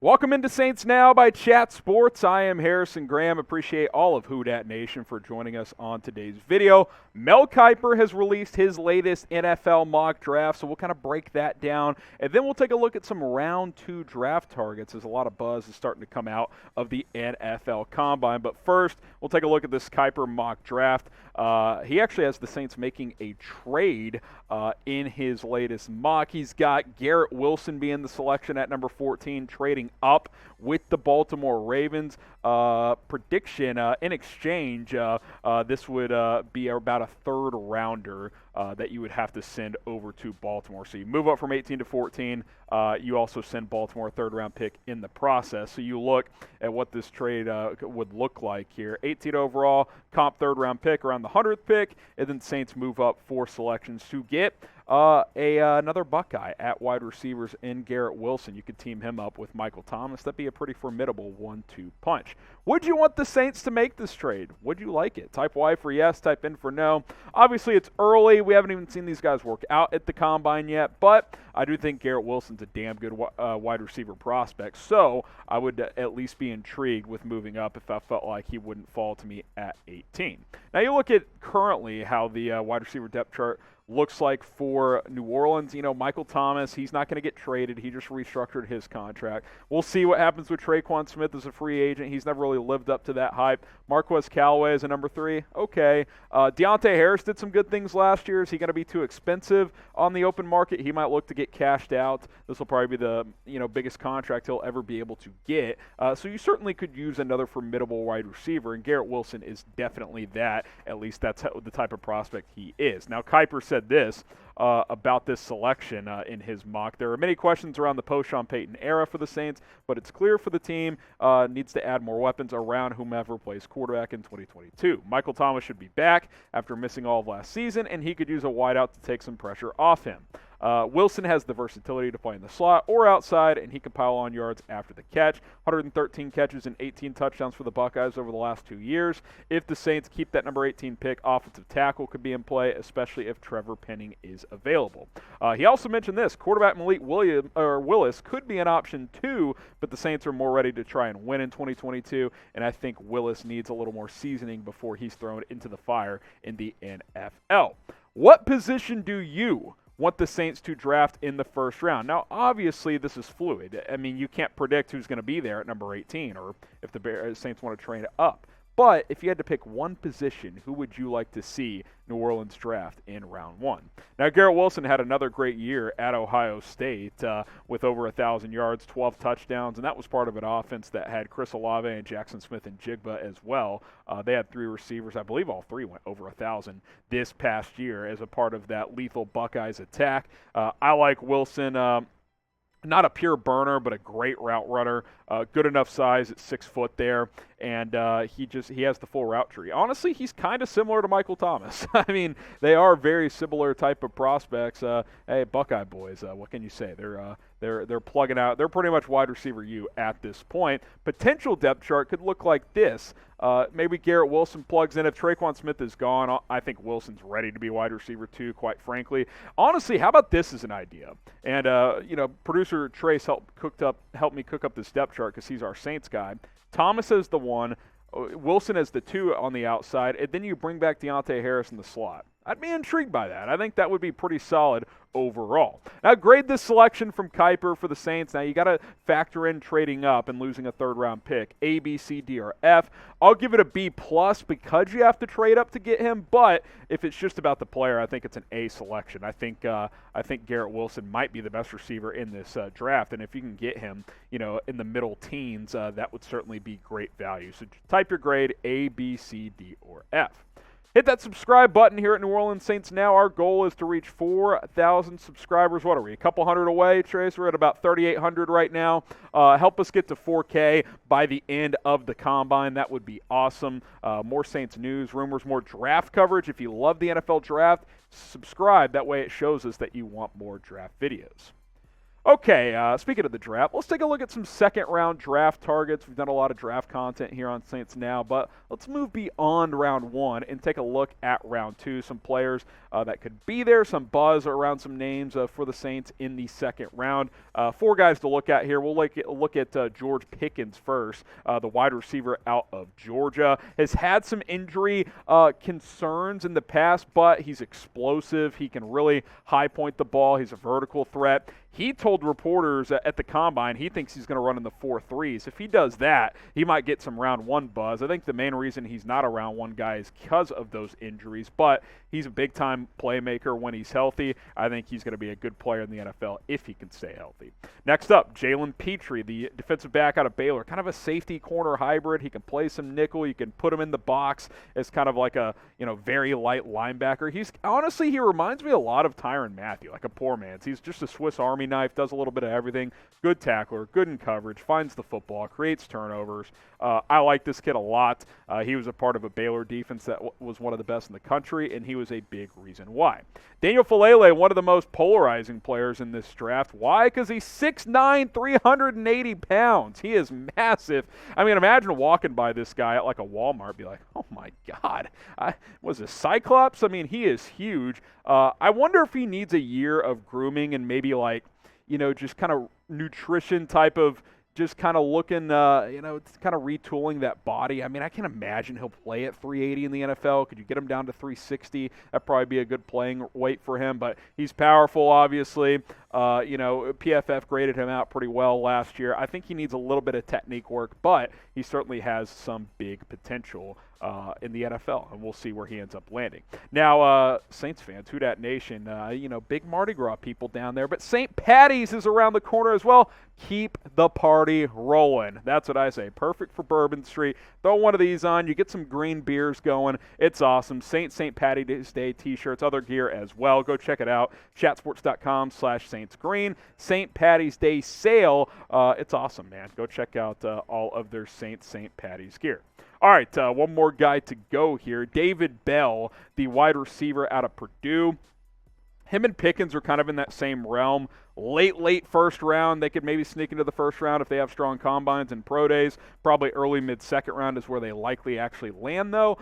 Welcome into Saints Now by Chat Sports. I am Harrison Graham. Appreciate all of Who Dat Nation for joining us on today's video. Mel Kiper has released his latest NFL mock draft, so we'll kind of break that down. And then we'll take a look at some round 2 draft targets as a lot of buzz is starting to come out of the NFL Combine. But first, we'll take a look at this Kiper mock draft. He actually has the Saints making a trade in his latest mock. He's got Garrett Wilson being the selection at number 14, trading up with the Baltimore Ravens. Prediction, in exchange, this would be about a third rounder that you would have to send over to Baltimore. So you move up from 18 to 14. You also send Baltimore a third-round pick in the process. So you look at what this trade would look like here. 18 overall, comp third-round pick around the 100th pick, and then Saints move up 4 selections to get another Buckeye at wide receivers in Garrett Wilson. You could team him up with Michael Thomas. That'd be a pretty formidable 1-2 punch. Would you want the Saints to make this trade? Would you like it? Type Y for yes, type N for no. Obviously, it's early. We haven't even seen these guys work out at the Combine yet, but I do think Garrett Wilson's a damn good wide receiver prospect, so I would at least be intrigued with moving up if I felt like he wouldn't fall to me at 18. Now, you look at currently how the wide receiver depth chart looks like for New Orleans. You know, Michael Thomas, he's not going to get traded. He just restructured his contract. We'll see what happens with Traquan Smith as a free agent. He's never really lived up to that hype. Marquez Callaway is a number 3. Okay. Deontay Harris did some good things last year. Is he going to be too expensive on the open market? He might look to get cashed out. This will probably be the biggest contract he'll ever be able to get. So you certainly could use another formidable wide receiver, and Garrett Wilson is definitely that. At least that's the type of prospect he is. Now, Kiper said this about this selection in his mock. There are many questions around the post-Sean Payton era for the Saints, but it's clear for the team needs to add more weapons around whomever plays quarterback in 2022. Michael Thomas should be back after missing all of last season, and he could use a wideout to take some pressure off him. Wilson has the versatility to play in the slot or outside, and he can pile on yards after the catch. 113 catches and 18 touchdowns for the Buckeyes over the last 2 years. If the Saints keep that number 18 pick, offensive tackle could be in play, especially if Trevor Penning is available. He also mentioned this. Quarterback Malik Willis could be an option too, but the Saints are more ready to try and win in 2022, and I think Willis needs a little more seasoning before he's thrown into the fire in the NFL. What position do you want the Saints to draft in the first round? Now, obviously, this is fluid. I mean, you can't predict who's going to be there at number 18 or if the Saints want to trade up. But if you had to pick one position, who would you like to see New Orleans draft in round 1? Now, Garrett Wilson had another great year at Ohio State with over 1,000 yards, 12 touchdowns, and that was part of an offense that had Chris Olave and Jackson Smith and Jigba as well. They had 3 receivers. I believe all 3 went over 1,000 this past year as a part of that lethal Buckeyes attack. I like Wilson. Not a pure burner, but a great route runner. Good enough size at 6 foot there, and he has the full route tree. Honestly, he's kind of similar to Michael Thomas. I mean, they are very similar type of prospects. Hey, Buckeye boys, what can you say? They're plugging out. They're pretty much wide receiver U at this point. Potential depth chart could look like this. Maybe Garrett Wilson plugs in. If Traquan Smith is gone, I think Wilson's ready to be wide receiver too, quite frankly. Honestly, how about this as an idea? And, producer Trace helped me cook up this depth chart because he's our Saints guy. Thomas as the 1, Wilson as the 2 on the outside, and then you bring back Deontay Harris in the slot. I'd be intrigued by that. I think that would be pretty solid overall. Now, grade this selection from Kiper for the Saints. Now, you got to factor in trading up and losing a third-round pick. A, B, C, D, or F. I'll give it a B+ because you have to trade up to get him, but if it's just about the player, I think it's an A selection. I think Garrett Wilson might be the best receiver in this draft, and if you can get him, in the middle teens, that would certainly be great value. So type your grade A, B, C, D, or F. Hit that subscribe button here at New Orleans Saints Now. Our goal is to reach 4,000 subscribers. What are we, a couple hundred away, Trace? We're at about 3,800 right now. Help us get to 4K by the end of the Combine. That would be awesome. More Saints news, rumors, more draft coverage. If you love the NFL draft, subscribe. That way it shows us that you want more draft videos. Okay, speaking of the draft, let's take a look at some second-round draft targets. We've done a lot of draft content here on Saints Now, but let's move beyond round one and take a look at round two. Some players that could be there, some buzz around some names for the Saints in the second round. Four guys to look at here. We'll look at George Pickens first, the wide receiver out of Georgia. Has had some injury concerns in the past, but he's explosive. He can really high point the ball. He's a vertical threat. He told reporters at the Combine he thinks he's going to run in the 4.3s. If he does that, he might get some round one buzz. I think the main reason he's not a round one guy is because of those injuries, but he's a big-time playmaker when he's healthy. I think he's going to be a good player in the NFL if he can stay healthy. Next up, Jalen Petrie, the defensive back out of Baylor, kind of a safety corner hybrid. He can play some nickel. You can put him in the box as kind of like a very light linebacker. He reminds me a lot of Tyrann Mathieu, like a poor man's. He's just a Swiss Army knife, does a little bit of everything. Good tackler, good in coverage, finds the football, creates turnovers. I like this kid a lot. He was a part of a Baylor defense that was one of the best in the country, and he was a big reason why. Daniel Falele, one of the most polarizing players in this draft. Why? Because he's 6'9", 380 pounds. He is massive. I mean, imagine walking by this guy at like a Walmart, be like, oh my God, was a Cyclops? I mean, he is huge. I wonder if he needs a year of grooming and maybe like, just kind of nutrition type of just kind of looking, it's kind of retooling that body. I mean, I can imagine he'll play at 380 in the NFL. Could you get him down to 360? That'd probably be a good playing weight for him, but he's powerful, obviously. PFF graded him out pretty well last year. I think he needs a little bit of technique work, but he certainly has some big potential in the NFL, and we'll see where he ends up landing. Now, Saints fans, Who Dat Nation, big Mardi Gras people down there, but St. Patty's is around the corner as well. Keep the party rolling. That's what I say. Perfect for Bourbon Street. Throw one of these on. You get some green beers going. It's awesome. St. Patty's Day t-shirts, other gear as well. Go check it out. chatsports.com/SaintsGreen. St. Patty's Day sale. It's awesome, man. Go check out all of their St. Patty's gear. All right, one more guy to go here. David Bell, the wide receiver out of Purdue. Him and Pickens are kind of in that same realm. Late first round. They could maybe sneak into the first round if they have strong combines and pro days. Probably early mid-second round is where they likely actually land, though.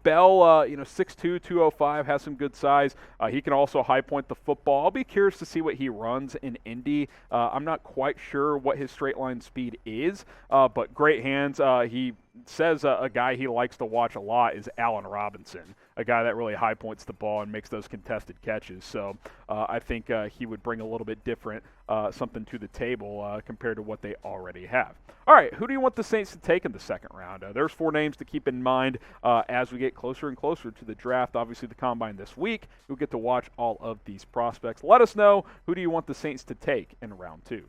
Bell, 6'2", 205, has some good size. He can also high point the football. I'll be curious to see what he runs in Indy. I'm not quite sure what his straight line speed is, but great hands. He says a guy he likes to watch a lot is Allen Robinson, a guy that really high points the ball and makes those contested catches. So I think he would bring a little bit different something to the table compared to what they already have. All right, who do you want the Saints to take in the second round? There's four names to keep in mind as we get closer and closer to the draft. Obviously, the Combine this week. You'll get to watch all of these prospects. Let us know, who do you want the Saints to take in round two?